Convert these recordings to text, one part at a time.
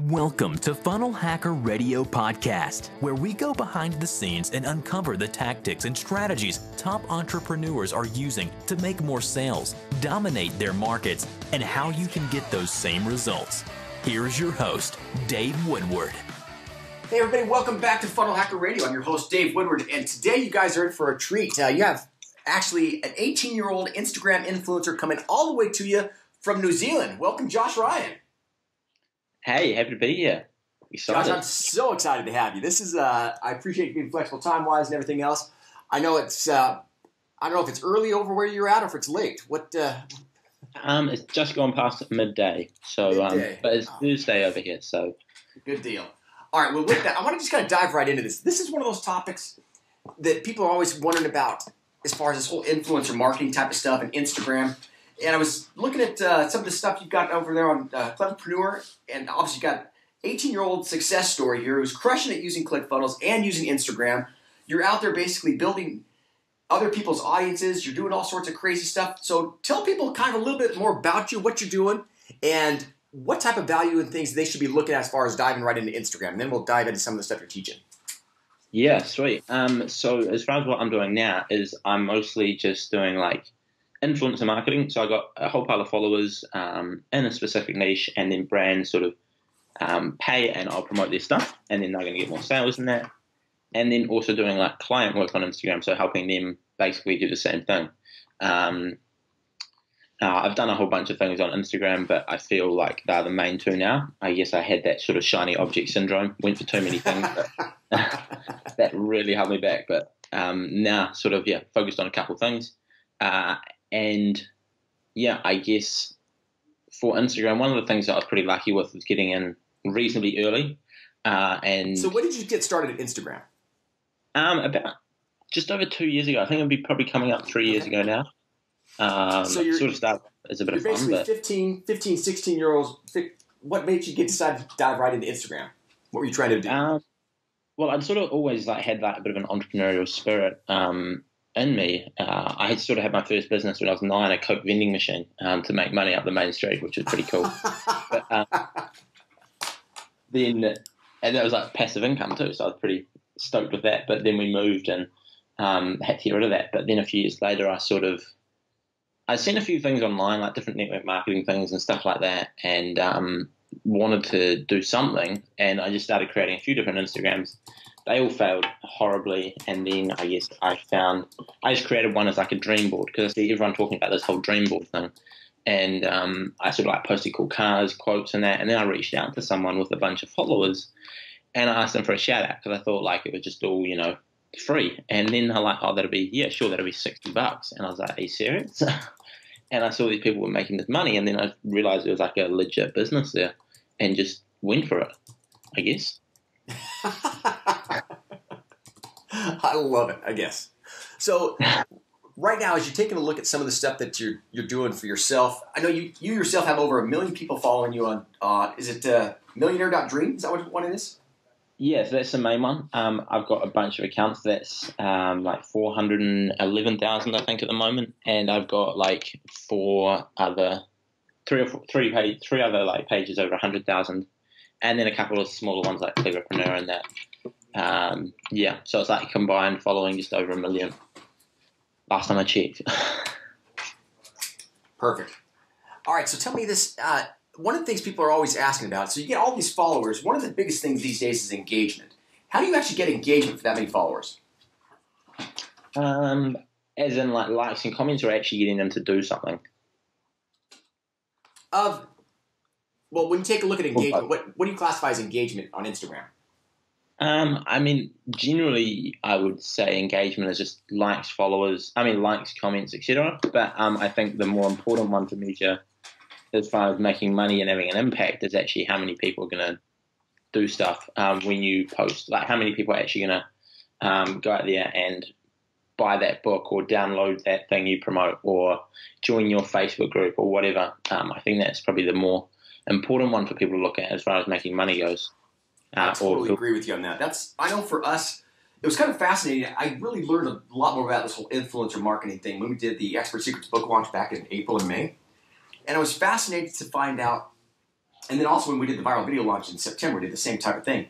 Welcome to Funnel Hacker Radio Podcast, where we go behind the scenes and uncover the tactics and strategies top entrepreneurs are using to make more sales, dominate their markets, and how you can get those same results. Here's your host, Dave Woodward. Hey everybody, welcome back to Funnel Hacker Radio. I'm your host, Dave Woodward, and today you guys are in for a treat. You have actually an 18-year-old Instagram influencer coming all the way to you from New Zealand. Welcome, Josh Ryan. Hey, happy to be here. Excited. Josh, I'm so excited to have you. This is, I appreciate you being flexible time-wise and everything else. I know it's, I don't know if it's early over where you're at or if it's late. It's just gone past midday, so midday. But it's Thursday over here, so good deal. All right, well, with that, I want to just kind of dive right into this. This is one of those topics that people are always wondering about as far as this whole influencer marketing type of stuff and Instagram. And I was looking at some of the stuff you've got over there on Cleverpreneur, and obviously you got 18-year-old success story here who's crushing it using ClickFunnels and using Instagram. You're out there basically building other people's audiences. You're doing all sorts of crazy stuff. So tell people kind of a little bit more about you, what you're doing, and what type of value and things they should be looking at as far as diving right into Instagram. And then we'll dive into some of the stuff you're teaching. Yeah, sweet. So as far as what I'm doing now is I'm mostly just doing like influencer marketing. So I got a whole pile of followers in a specific niche, and then brands sort of pay and I'll promote their stuff, and then they're going to get more sales than that. And then also doing like client work on Instagram, so helping them basically do the same thing. I've done a whole bunch of things on Instagram, but I feel like they're the main two now. I guess I had that sort of shiny object syndrome, went for too many things, but that really held me back. But now sort of, focused on a couple of things. And yeah, I guess for Instagram, one of the things that I was pretty lucky with was getting in reasonably early. And so when did you get started at Instagram? About just over 2 years ago. I think it'd be probably coming up 3 years ago now. So you're sort of started as a bit of fun. You're basically 15, 16-year-olds. What made you decide to dive right into Instagram? What were you trying to do? Well, I'd sort of always had like a bit of an entrepreneurial spirit in me. I had sort of had my first business when I was 9, a Coke vending machine, to make money up the main street, which was pretty cool. But, and that was like passive income too, so I was pretty stoked with that. But then we moved and had to get rid of that. But then a few years later, I'd seen a few things online, like different network marketing things and stuff like that, and wanted to do something. And I just started creating a few different Instagrams. They all failed horribly, and then I guess I just created one as like a dream board, because I see everyone talking about this whole dream board thing. And I sort of like posted cool cars, quotes and that, and then I reached out to someone with a bunch of followers, and I asked them for a shout out, because I thought like it was just all, free. And then they're like, that'll be $60. And I was like, are you serious? And I saw these people were making this money, and then I realized it was like a legit business there, and just went for it, I guess. I love it, I guess. So right now, as you're taking a look at some of the stuff that you're doing for yourself, I know you yourself have over 1 million people following you on, is it millionaire.dream? Is that what it is? Yeah, so that's the main one. I've got a bunch of accounts. That's like 411,000, I think, at the moment, and I've got like three other like pages over 100,000, and then a couple of smaller ones like Cleverpreneur and that. So it's like combined following just over 1 million. Last time I checked. Perfect. All right, so tell me this. One of the things people are always asking about, so you get all these followers. One of the biggest things these days is engagement. How do you actually get engagement for that many followers? As in like likes and comments, or actually getting them to do something? Well, when you take a look at engagement, what do you classify as engagement on Instagram? I mean, generally, I would say engagement is just likes, comments, etc. But I think the more important one to measure, as far as making money and having an impact, is actually how many people are going to do stuff when you post. Like how many people are actually going to go out there and buy that book or download that thing you promote or join your Facebook group or whatever. I think that's probably the more important one for people to look at as far as making money goes. I totally agree with you on that. I know for us, it was kind of fascinating. I really learned a lot more about this whole influencer marketing thing when we did the Expert Secrets book launch back in April and May. And I was fascinated to find out And then also when we did the viral video launch in September, we did the same type of thing.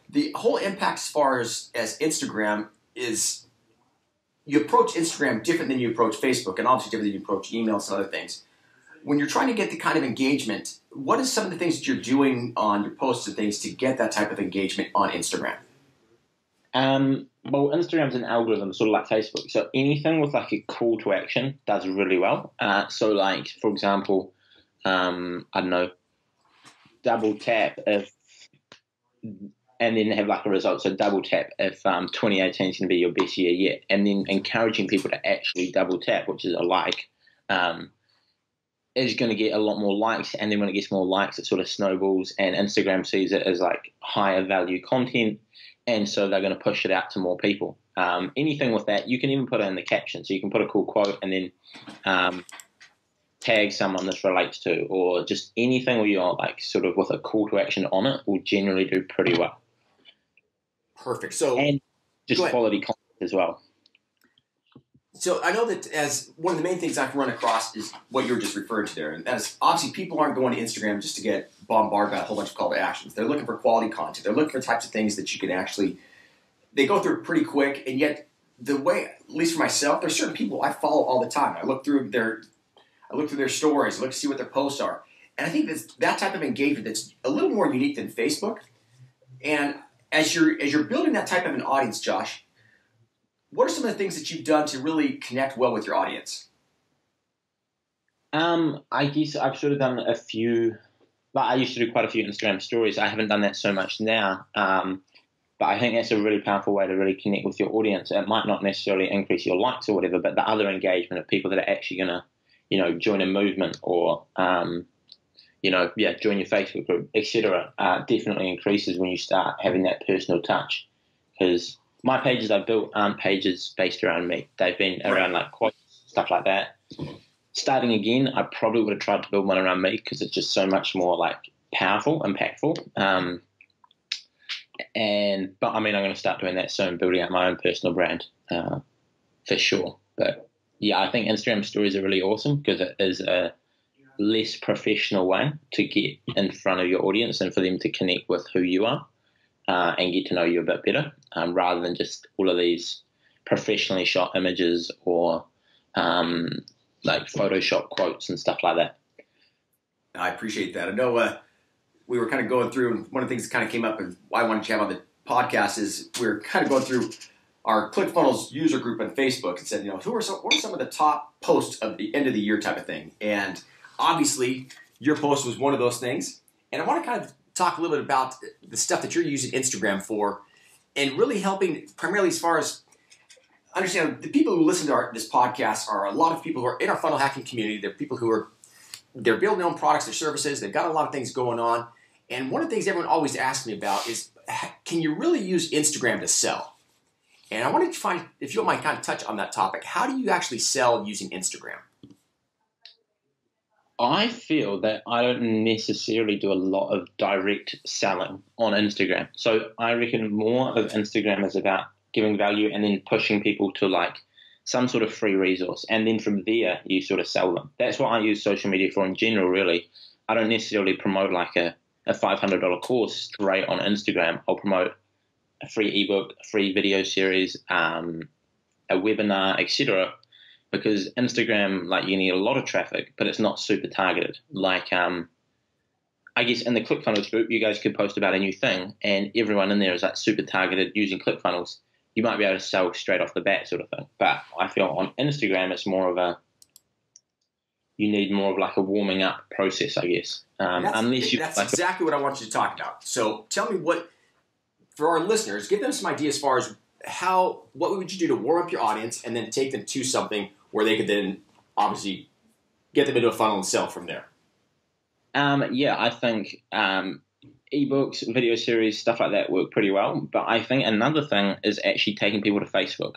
The whole impact as far as Instagram is, you approach Instagram different than you approach Facebook, and obviously different than you approach emails and other things. When you're trying to get the kind of engagement, what is some of the things that you're doing on your posts and things to get that type of engagement on Instagram? Well, Instagram's an algorithm, sort of like Facebook. So anything with like a call to action does really well. So like, for example, I don't know, double tap if, and then have like a result. So double tap if 2018 is going to be your best year yet. And then encouraging people to actually double tap, which is a like, is going to get a lot more likes. And then when it gets more likes, it sort of snowballs, and Instagram sees it as like higher value content. And so they're going to push it out to more people. Anything with that, you can even put it in the caption. So you can put a cool quote and then tag someone this relates to, or just anything where you're like sort of with a call to action on it will generally do pretty well. Perfect. So, and just quality content as well. So I know that as one of the main things I've run across is what you were just referring to there. And that is obviously people aren't going to Instagram just to get bombarded by a whole bunch of call to actions. They're looking for quality content. They're looking for types of things that you can actually, they go through pretty quick. And yet the way, at least for myself, there's certain people I follow all the time. I look through their stories, I look to see what their posts are. And I think that type of engagement that's a little more unique than Facebook. And as you're building that type of an audience, Josh, what are some of the things that you've done to really connect well with your audience? I guess I've sort of done a few, but I used to do quite a few Instagram stories. I haven't done that so much now, but I think that's a really powerful way to really connect with your audience. It might not necessarily increase your likes or whatever, but the other engagement of people that are actually going to, join a movement or, join your Facebook group, etc., definitely increases when you start having that personal touch. Because my pages I built aren't pages based around me. They've been around like quotes, stuff like that. Starting again, I probably would have tried to build one around me because it's just so much more like powerful, impactful. But I'm going to start doing that soon, building out my own personal brand for sure. But yeah, I think Instagram stories are really awesome because it is a less professional way to get in front of your audience and for them to connect with who you are. And get to know you a bit better, rather than just all of these professionally shot images or like Photoshop quotes and stuff like that. I appreciate that. I know we were kind of going through, and one of the things that kind of came up and why I wanted to have on the podcast is we were kind of going through our ClickFunnels user group on Facebook and said, what are some of the top posts of the end of the year type of thing? And obviously, your post was one of those things. And I want to kind of talk a little bit about the stuff that you're using Instagram for and really helping primarily as far as understand the people who listen to this podcast are a lot of people who are in our funnel hacking community. They're people who they're building their own products or services. They've got a lot of things going on. And one of the things everyone always asks me about is, can you really use Instagram to sell? And I wanted to find, if you don't mind, kind of touch on that topic. How do you actually sell using Instagram? I feel that I don't necessarily do a lot of direct selling on Instagram. So I reckon more of Instagram is about giving value and then pushing people to like some sort of free resource. And then from there, you sort of sell them. That's what I use social media for in general, really. I don't necessarily promote like a $500 course straight on Instagram. I'll promote a free ebook, a free video series, a webinar, etc. Because Instagram, like, you need a lot of traffic, but it's not super targeted. Like, I guess in the ClickFunnels group, you guys could post about a new thing, and everyone in there is like super targeted using ClickFunnels. You might be able to sell straight off the bat, sort of thing. But I feel on Instagram, it's more of you need more of like a warming up process, I guess. That's exactly what I want you to talk about. So tell me for our listeners, give them some idea as far as what would you do to warm up your audience and then take them to something where they could then obviously get them into a funnel and sell from there. I think ebooks, video series, stuff like that work pretty well. But I think another thing is actually taking people to Facebook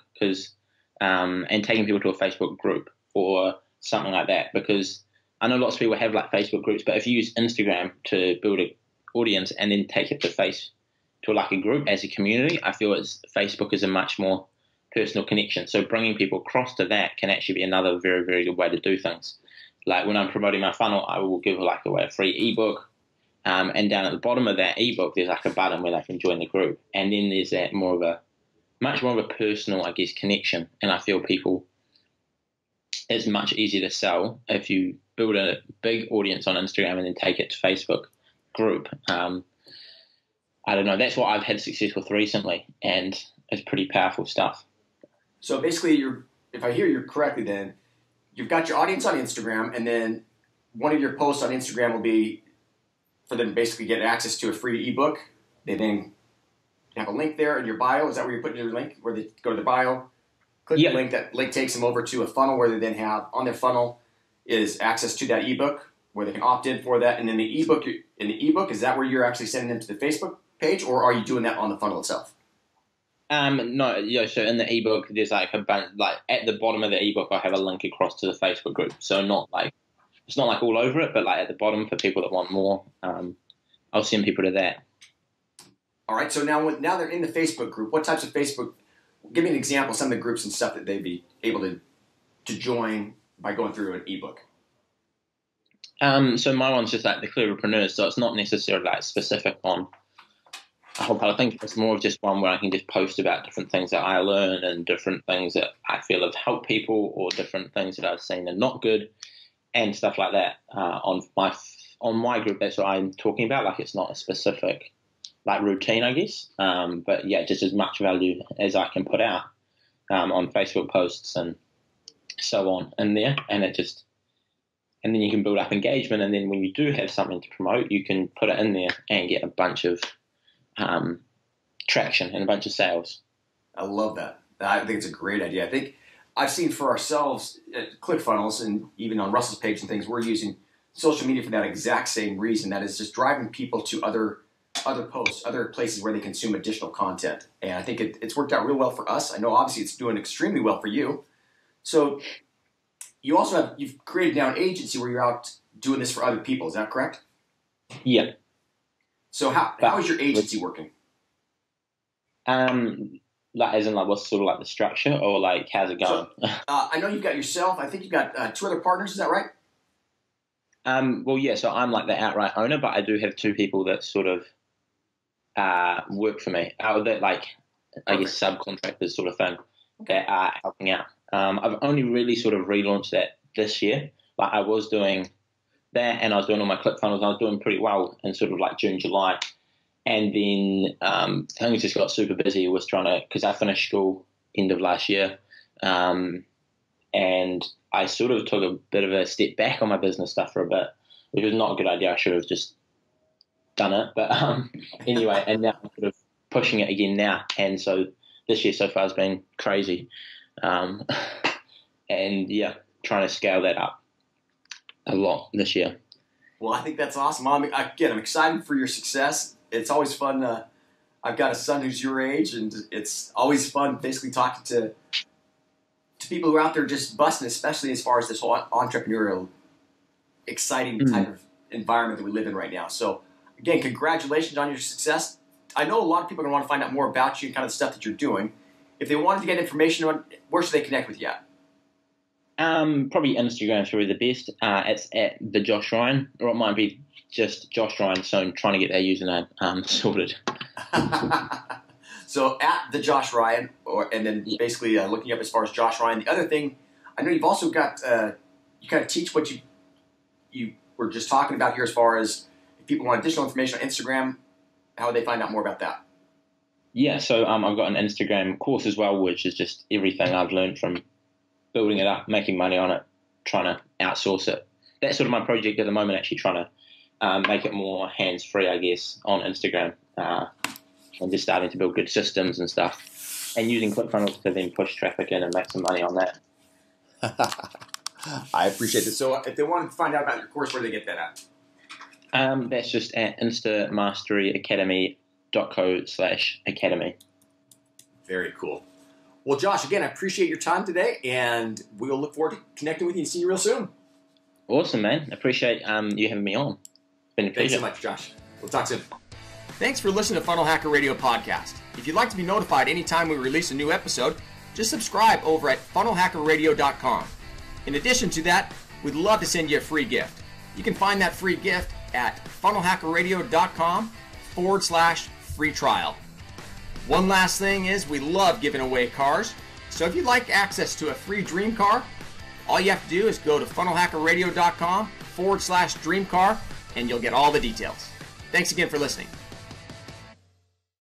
and taking people to a Facebook group or something like that. Because I know lots of people have like Facebook groups, but if you use Instagram to build an audience and then take it to like a group as a community, I feel Facebook is a much more personal connection. So bringing people across to that can actually be another very, very good way to do things. Like when I'm promoting my funnel, I will give away a free ebook, And down at the bottom of that ebook, there's like a button where they can join the group. And then there's that much more of a personal, I guess, connection. And I feel it's much easier to sell if you build a big audience on Instagram and then take it to Facebook group. I don't know. That's what I've had success with recently, and it's pretty powerful stuff. So basically, if I hear you correctly, then you've got your audience on Instagram, and then one of your posts on Instagram will be for them to basically get access to a free ebook. They then have a link there in your bio. Is that where you're putting your link? Where they go to the bio, click the link. That link takes them over to a funnel where they then have on their funnel is access to that ebook where they can opt in for that. And then the ebook, is that where you're actually sending them to the Facebook page, or are you doing that on the funnel itself? No, yeah. So in the ebook, there's like a bunch, like at the bottom of the ebook, I have a link across to the Facebook group. So it's not like all over it, but like at the bottom for people that want more, I'll send people to that. All right. So now they're in the Facebook group. What types of Facebook? Give me an example. Some of the groups and stuff that they'd be able to join by going through an ebook. So my one's just like the Cleverpreneurs, so it's not necessarily like specific on a whole part. I think it's more of just one where I can just post about different things that I learn and different things that I feel have helped people, or different things that I've seen are not good and stuff like that. On my group, that's what I'm talking about. Like, it's not a specific like routine, I guess. But yeah, just as much value as I can put out on Facebook posts and so on in there, and then you can build up engagement, and then when you do have something to promote, you can put it in there and get a bunch of traction and a bunch of sales. I love that. I think it's a great idea. I think I've seen for ourselves at ClickFunnels, and even on Russell's page and things, we're using social media for that exact same reason. That is just driving people to other posts, other places where they consume additional content. And I think it's worked out real well for us. I know obviously it's doing extremely well for you. So you've created now an agency where you're out doing this for other people. Is that correct? Yeah. So how is your agency working? Like, as in, like, what's sort of like the structure, or like how's it going? So, I know you've got yourself. I think you've got 2 other partners. Is that right? Well, yeah. So I'm like the outright owner, but I do have 2 people that sort of work for me. That, like, I guess subcontractors sort of thing, that are helping out. I've only really sort of relaunched that this year. Like, I was doing that, and I was doing all my ClickFunnels, and I was doing pretty well in sort of like June, July. And then things just got super busy. Was trying to, because I finished school end of last year, and I sort of took a bit of a step back on my business stuff for a bit, which was not a good idea. I should have just done it. But anyway, and now I'm sort of pushing it again now. And so this year so far has been crazy. And yeah, trying to scale that up a lot this year. Well, I think that's awesome. I'm excited for your success. It's always fun. I've got a son who's your age, and it's always fun basically talking to people who are out there just busting, especially as far as this whole entrepreneurial, exciting type of environment that we live in right now. So, again, congratulations on your success. I know a lot of people are going to want to find out more about you and kind of the stuff that you're doing. If they wanted to get information on, where should they connect with you at? Probably Instagram is probably the best. It's at the Josh Ryan, or it might be just Josh Ryan. So I'm trying to get that username sorted. So at the Josh Ryan, and then basically looking up as far as Josh Ryan. The other thing, I know you've also got you kind of teach what you were just talking about here, as far as if people want additional information on Instagram, how would they find out more about that? Yeah, so I've got an Instagram course as well, which is just everything I've learned from building it up, making money on it, trying to outsource it. That's sort of my project at the moment, actually trying to make it more hands-free, I guess, on Instagram. And just starting to build good systems and stuff, and using ClickFunnels to then push traffic in and make some money on that. I appreciate it. So if they want to find out about your course, where do they get that at? That's just at instamasteryacademy.co/academy. Very cool. Well, Josh, again, I appreciate your time today, and we'll look forward to connecting with you and seeing you real soon. Awesome, man. Appreciate you having me on. It's been a pleasure. Thanks so much, Josh. We'll talk soon. Thanks for listening to Funnel Hacker Radio Podcast. If you'd like to be notified anytime we release a new episode, just subscribe over at funnelhackerradio.com. In addition to that, we'd love to send you a free gift. You can find that free gift at funnelhackerradio.com/free trial. One last thing is we love giving away cars. So if you'd like access to a free dream car, all you have to do is go to funnelhackerradio.com/dream car and you'll get all the details. Thanks again for listening.